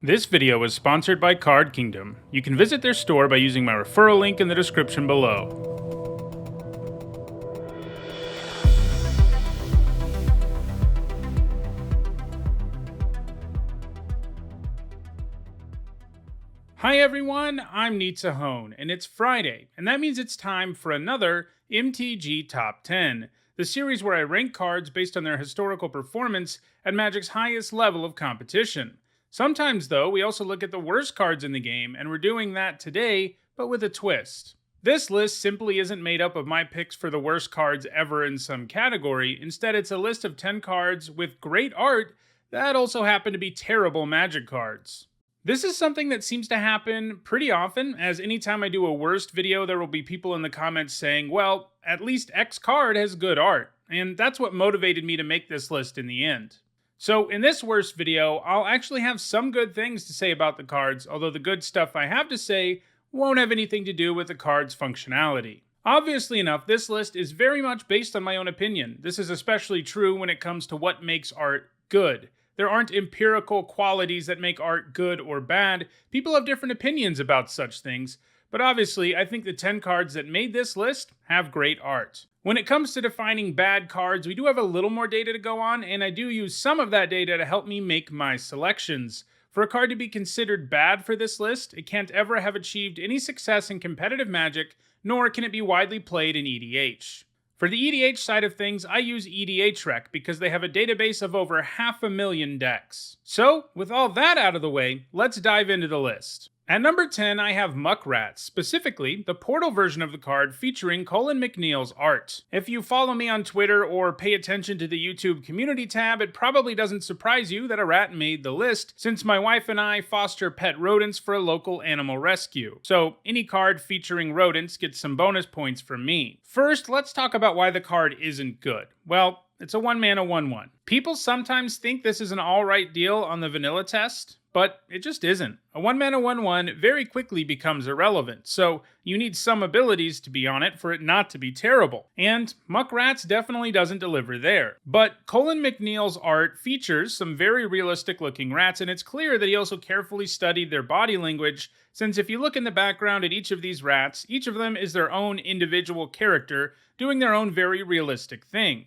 This video is sponsored by Card Kingdom. You can visit their store by using my referral link in the description below. Hi everyone, I'm Nizzahon, and it's Friday, and that means it's time for another MTG Top 10, the series where I rank cards based on their historical performance at Magic's highest level of competition. Sometimes, though, we also look at the worst cards in the game, and we're doing that today, but with a twist. This list simply isn't made up of my picks for the worst cards ever in some category. Instead, it's a list of 10 cards with great art that also happen to be terrible Magic cards. This is something that seems to happen pretty often, as anytime I do a worst video, there will be people in the comments saying, well, at least X card has good art, and that's what motivated me to make this list in the end. So in this worst video, I'll actually have some good things to say about the cards, although the good stuff I have to say won't have anything to do with the card's functionality. Obviously enough, this list is very much based on my own opinion. This is especially true when it comes to what makes art good. There aren't empirical qualities that make art good or bad. People have different opinions about such things, but obviously I think the 10 cards that made this list have great art. When it comes to defining bad cards, we do have a little more data to go on, and I do use some of that data to help me make my selections. For a card to be considered bad for this list, it can't ever have achieved any success in competitive Magic, nor can it be widely played in EDH. For the EDH side of things, I use EDHREC because they have a database of over 500,000 decks. So, with all that out of the way, let's dive into the list. At number 10, I have Muckrats, specifically the Portal version of the card featuring Colin McNeil's art. If you follow me on Twitter or pay attention to the YouTube community tab, it probably doesn't surprise you that a rat made the list, since my wife and I foster pet rodents for a local animal rescue. So any card featuring rodents gets some bonus points from me. First, let's talk about why the card isn't good. Well, it's a 1-mana 1/1. People sometimes think this is an alright deal on the vanilla test, but it just isn't. A 1-mana 1/1 very quickly becomes irrelevant, so you need some abilities to be on it for it not to be terrible. And Muckrats definitely doesn't deliver there. But Colin McNeil's art features some very realistic looking rats, and it's clear that he also carefully studied their body language, since if you look in the background at each of these rats, each of them is their own individual character doing their own very realistic thing.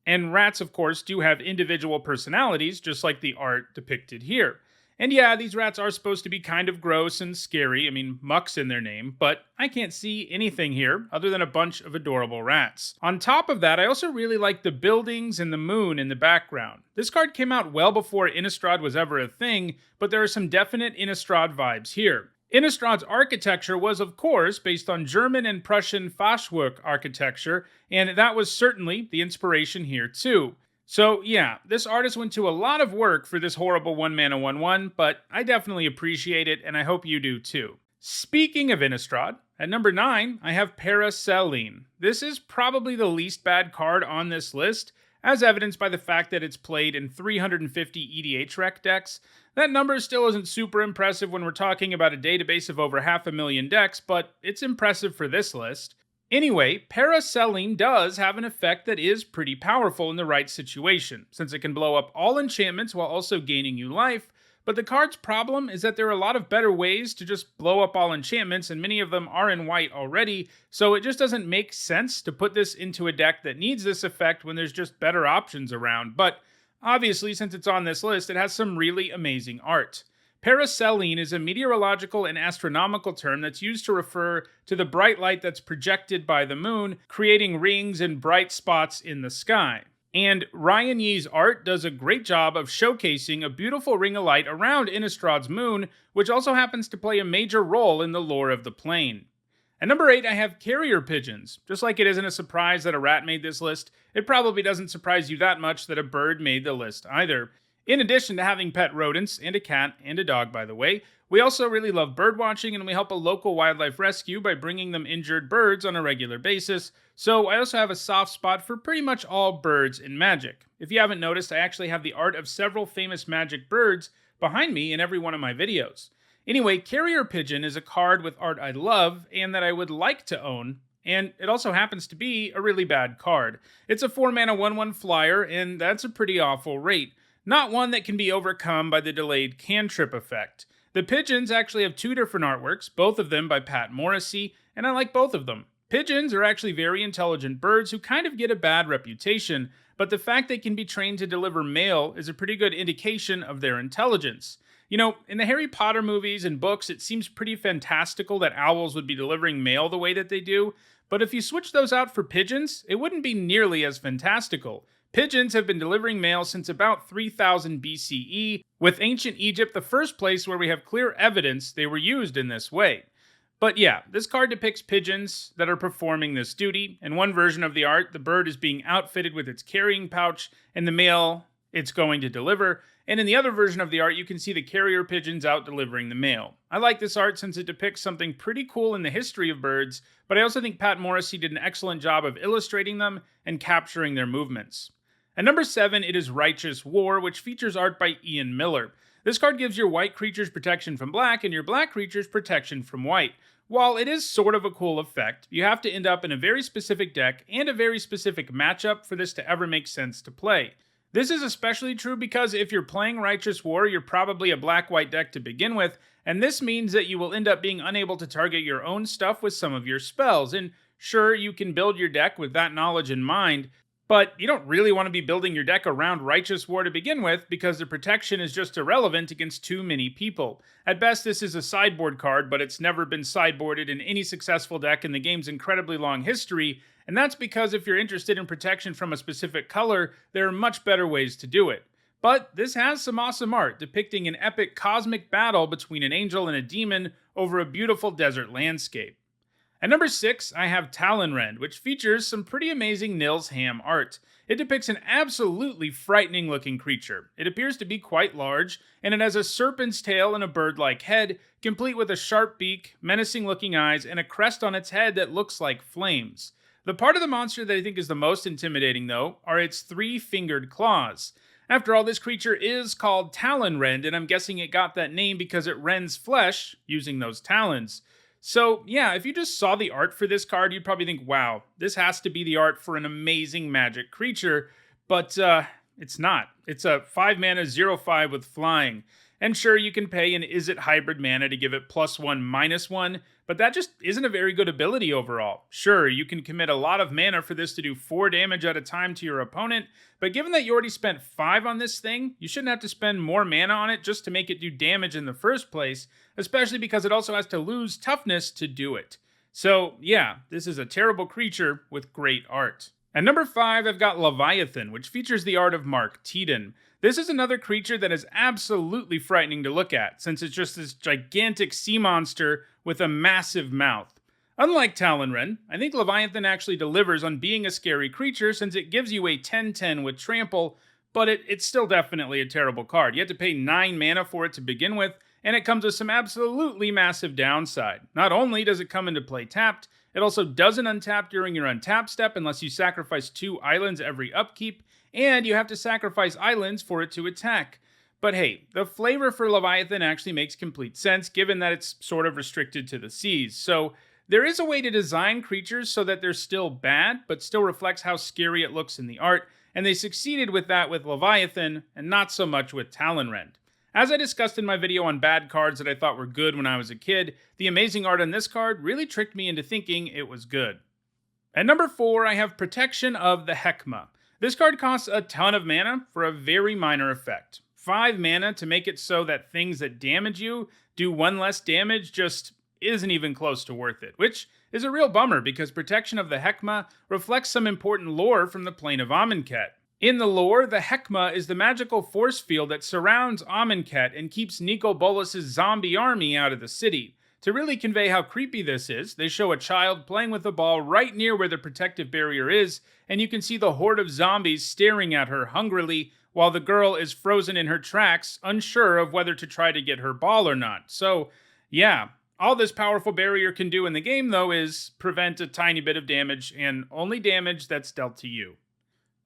And rats, of course, do have individual personalities, just like the art depicted here. And yeah, these rats are supposed to be kind of gross and scary. I mean, Muck's in their name, but I can't see anything here other than a bunch of adorable rats. On top of that, I also really like the buildings and the moon in the background. This card came out well before Innistrad was ever a thing, but there are some definite Innistrad vibes here. Innistrad's architecture was, of course, based on German and Prussian Fachwerk architecture, and that was certainly the inspiration here too. So yeah, this artist went to a lot of work for this horrible 1-mana 1/1, but I definitely appreciate it, and I hope you do too. Speaking of Innistrad, at number 9, I have Paraceline. This is probably the least bad card on this list, as evidenced by the fact that it's played in 350 EDHREC decks. That number still isn't super impressive when we're talking about a database of over 500,000 decks, but it's impressive for this list. Anyway, Paraceline does have an effect that is pretty powerful in the right situation, since it can blow up all enchantments while also gaining you life, but the card's problem is that there are a lot of better ways to just blow up all enchantments, and many of them are in white already, so it just doesn't make sense to put this into a deck that needs this effect when there's just better options around. But obviously, since it's on this list, it has some really amazing art. Paraceline is a meteorological and astronomical term that's used to refer to the bright light that's projected by the moon, creating rings and bright spots in the sky. And Ryan Yee's art does a great job of showcasing a beautiful ring of light around Innistrad's moon, which also happens to play a major role in the lore of the plane. At number 8, I have carrier pigeons. Just like it isn't a surprise that a rat made this list, it probably doesn't surprise you that much that a bird made the list either. In addition to having pet rodents, and a cat, and a dog by the way, we also really love bird watching, and we help a local wildlife rescue by bringing them injured birds on a regular basis, so I also have a soft spot for pretty much all birds in Magic. If you haven't noticed, I actually have the art of several famous Magic birds behind me in every one of my videos. Anyway, Carrier Pigeon is a card with art I love, and that I would like to own, and it also happens to be a really bad card. It's a 4-mana 1/1 flyer, and that's a pretty awful rate. not one that can be overcome by the delayed cantrip effect. The pigeons actually have two different artworks, both of them by Pat Morrissey, and I like both of them. Pigeons are actually very intelligent birds who kind of get a bad reputation, but the fact they can be trained to deliver mail is a pretty good indication of their intelligence. You know, in the Harry Potter movies and books, it seems pretty fantastical that owls would be delivering mail the way that they do, but if you switch those out for pigeons, it wouldn't be nearly as fantastical. Pigeons have been delivering mail since about 3000 BCE, with ancient Egypt the first place where we have clear evidence they were used in this way. But yeah, this card depicts pigeons that are performing this duty. In one version of the art, the bird is being outfitted with its carrying pouch and the mail it's going to deliver. And in the other version of the art, you can see the carrier pigeons out delivering the mail. I like this art since it depicts something pretty cool in the history of birds, but I also think Pat Morrissey did an excellent job of illustrating them and capturing their movements. At number 7, it is Righteous War, which features art by Ian Miller. This card gives your white creatures protection from black and your black creatures protection from white. While it is sort of a cool effect, you have to end up in a very specific deck and a very specific matchup for this to ever make sense to play. This is especially true because if you're playing Righteous War, you're probably a black-white deck to begin with, and this means that you will end up being unable to target your own stuff with some of your spells. And sure, you can build your deck with that knowledge in mind, but you don't really want to be building your deck around Righteous War to begin with because the protection is just irrelevant against too many people. At best, this is a sideboard card, but it's never been sideboarded in any successful deck in the game's incredibly long history, and that's because if you're interested in protection from a specific color, there are much better ways to do it. But this has some awesome art, depicting an epic cosmic battle between an angel and a demon over a beautiful desert landscape. At number 6, I have Talon Rend, which features some pretty amazing Nils Ham art. It depicts an absolutely frightening looking creature. It appears to be quite large, and it has a serpent's tail and a bird-like head, complete with a sharp beak, menacing looking eyes, and a crest on its head that looks like flames. The part of the monster that I think is the most intimidating, though, are its 3-fingered claws. After all, this creature is called Talon Rend, and I'm guessing it got that name because it rends flesh using those talons. So yeah, if you just saw the art for this card, you'd probably think, wow, this has to be the art for an amazing magic creature, but it's not. It's a 5-mana 0/5 with flying. And sure, you can pay an Izzet hybrid mana to give it +1/-1, but that just isn't a very good ability overall. Sure, you can commit a lot of mana for this to do 4 damage at a time to your opponent, but given that you already spent 5 on this thing, you shouldn't have to spend more mana on it just to make it do damage in the first place, especially because it also has to lose toughness to do it. So yeah, this is a terrible creature with great art. At number 5, I've got Leviathan, which features the art of Mark Teedon. This is another creature that is absolutely frightening to look at, since it's just this gigantic sea monster with a massive mouth. Unlike Talon Rend, I think Leviathan actually delivers on being a scary creature since it gives you a 10/10 with trample, but it's still definitely a terrible card. You have to pay 9 mana for it to begin with, and it comes with some absolutely massive downside. Not only does it come into play tapped, it also doesn't untap during your untap step unless you sacrifice 2 islands every upkeep, and you have to sacrifice islands for it to attack. But hey, the flavor for Leviathan actually makes complete sense given that it's sort of restricted to the seas. So there is a way to design creatures so that they're still bad, but still reflects how scary it looks in the art, and they succeeded with that with Leviathan, and not so much with Talon Rend. As I discussed in my video on bad cards that I thought were good when I was a kid, the amazing art on this card really tricked me into thinking it was good. At number 4, I have Protection of the Hekma. This card costs a ton of mana for a very minor effect. 5 mana to make it so that things that damage you do 1 less damage just isn't even close to worth it, which is a real bummer because Protection of the Hekma reflects some important lore from the plane of Amonkhet. In the lore, the Hekma is the magical force field that surrounds Amonkhet and keeps Nicol Bolas's zombie army out of the city. To really convey how creepy this is, they show a child playing with a ball right near where the protective barrier is, and you can see the horde of zombies staring at her hungrily while the girl is frozen in her tracks, unsure of whether to try to get her ball or not. So, yeah, all this powerful barrier can do in the game, though, is prevent a tiny bit of damage, and only damage that's dealt to you.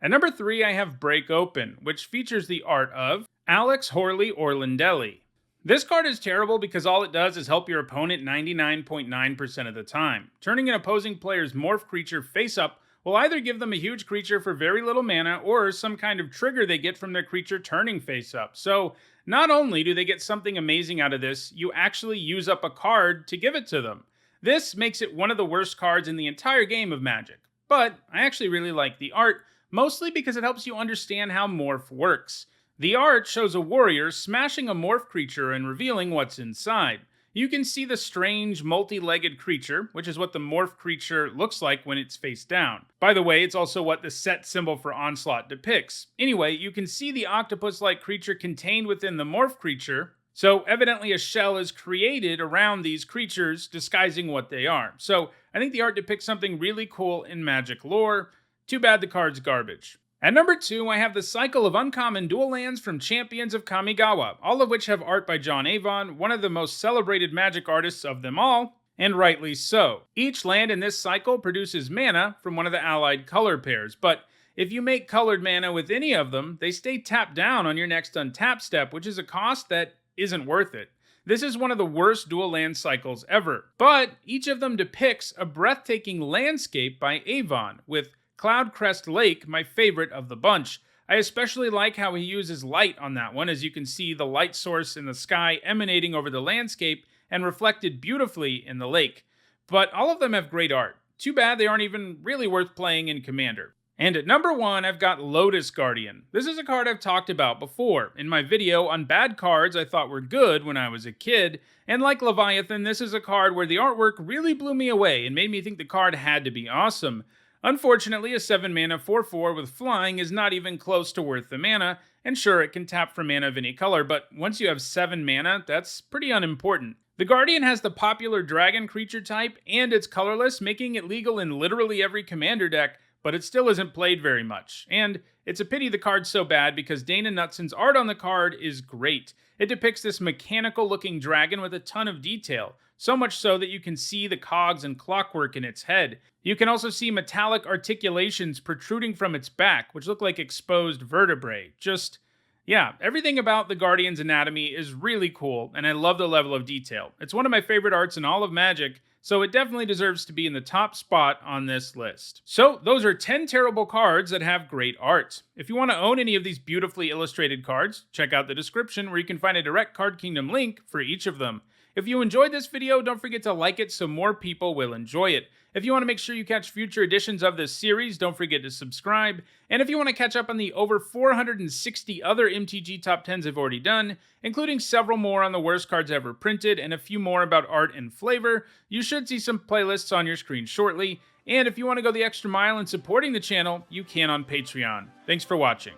At number 3, I have Break Open, which features the art of Alex Horley Orlandelli. This card is terrible because all it does is help your opponent 99.9% of the time, turning an opposing player's morph creature face up will either give them a huge creature for very little mana or some kind of trigger they get from their creature turning face up. So not only do they get something amazing out of this, you actually use up a card to give it to them. This makes it one of the worst cards in the entire game of Magic. But I actually really like the art, mostly because it helps you understand how Morph works. The art shows a warrior smashing a Morph creature and revealing what's inside. You can see the strange, multi-legged creature, which is what the Morph creature looks like when it's face down. By the way, it's also what the set symbol for Onslaught depicts. Anyway, you can see the octopus-like creature contained within the Morph creature, so evidently a shell is created around these creatures, disguising what they are. So I think the art depicts something really cool in Magic lore. Too bad the card's garbage. At number 2, I have the Cycle of Uncommon Dual Lands from Champions of Kamigawa, all of which have art by John Avon, one of the most celebrated Magic artists of them all, and rightly so. Each land in this cycle produces mana from one of the allied color pairs, but if you make colored mana with any of them, they stay tapped down on your next untap step, which is a cost that isn't worth it. This is one of the worst dual land cycles ever, but each of them depicts a breathtaking landscape by Avon, with Cloudcrest Lake, my favorite of the bunch. I especially like how he uses light on that one, as you can see the light source in the sky emanating over the landscape and reflected beautifully in the lake. But all of them have great art. Too bad they aren't even really worth playing in Commander. And at number 1, I've got Lotus Guardian. This is a card I've talked about before. In my video on bad cards I thought were good when I was a kid, and like Leviathan, this is a card where the artwork really blew me away and made me think the card had to be awesome. Unfortunately, a 7-mana 4/4 with flying is not even close to worth the mana, and sure, it can tap for mana of any color, but once you have 7 mana, that's pretty unimportant. The Guardian has the popular dragon creature type, and it's colorless, making it legal in literally every Commander deck, but it still isn't played very much. And it's a pity the card's so bad because Dana Nutson's art on the card is great. It depicts this mechanical-looking dragon with a ton of detail, so much so that you can see the cogs and clockwork in its head. You can also see metallic articulations protruding from its back, which look like exposed vertebrae. Yeah, everything about the Guardian's anatomy is really cool, and I love the level of detail. It's one of my favorite arts in all of Magic, so it definitely deserves to be in the top spot on this list. So those are 10 terrible cards that have great art. If you want to own any of these beautifully illustrated cards, check out the description where you can find a direct Card Kingdom link for each of them. If you enjoyed this video, don't forget to like it so more people will enjoy it. If you want to make sure you catch future editions of this series, don't forget to subscribe. And if you want to catch up on the over 460 other MTG Top 10s I've already done, including several more on the worst cards ever printed and a few more about art and flavor, you should see some playlists on your screen shortly. And if you want to go the extra mile in supporting the channel, you can on Patreon. Thanks for watching.